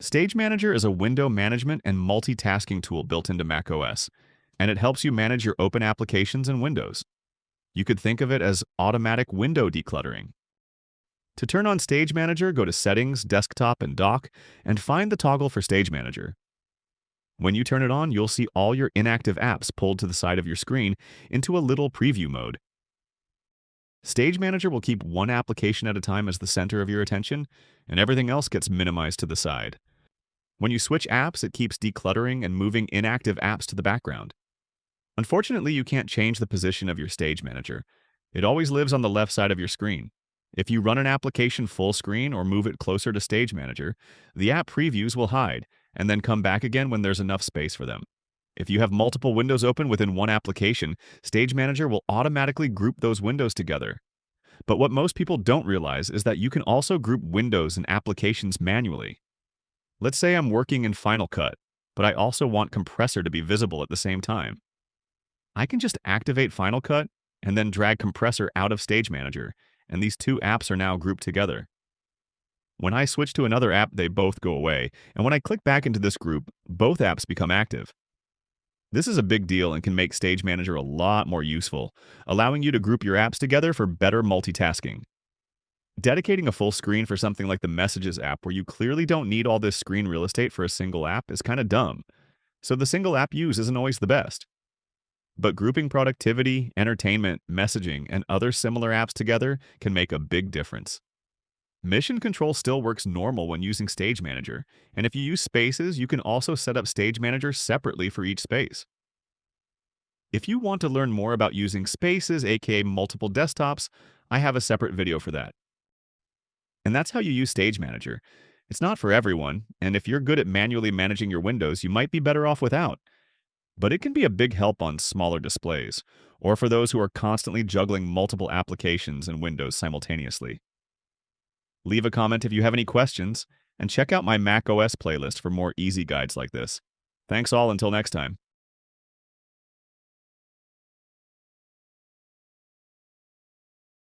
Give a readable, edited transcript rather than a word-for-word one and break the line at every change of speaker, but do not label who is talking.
Stage Manager is a window management and multitasking tool built into macOS, and it helps you manage your open applications in Windows. You could think of it as automatic window decluttering. To turn on Stage Manager, go to Settings, Desktop, and Dock, and find the toggle for Stage Manager. When you turn it on, you'll see all your inactive apps pulled to the side of your screen into a little preview mode. Stage Manager will keep one application at a time as the center of your attention, and everything else gets minimized to the side. When you switch apps, it keeps decluttering and moving inactive apps to the background. Unfortunately, you can't change the position of your Stage Manager. It always lives on the left side of your screen. If you run an application full screen or move it closer to Stage Manager, the app previews will hide and then come back again when there's enough space for them. If you have multiple windows open within one application, Stage Manager will automatically group those windows together. But what most people don't realize is that you can also group windows and applications manually. Let's say I'm working in Final Cut, but I also want Compressor to be visible at the same time. I can just activate Final Cut and then drag Compressor out of Stage Manager, and these two apps are now grouped together. When I switch to another app, they both go away, and when I click back into this group, both apps become active. This is a big deal and can make Stage Manager a lot more useful, allowing you to group your apps together for better multitasking. Dedicating a full screen for something like the Messages app where you clearly don't need all this screen real estate for a single app is kind of dumb, so the single app use isn't always the best. But grouping productivity, entertainment, messaging, and other similar apps together can make a big difference. Mission Control still works normal when using Stage Manager, and if you use spaces, you can also set up Stage Manager separately for each space. If you want to learn more about using spaces, aka multiple desktops, I have a separate video for that. And that's how you use Stage Manager. It's not for everyone, and if you're good at manually managing your windows, you might be better off without. But it can be a big help on smaller displays, or for those who are constantly juggling multiple applications and windows simultaneously. Leave a comment if you have any questions, and check out my macOS playlist for more easy guides like this. Thanks all until next time.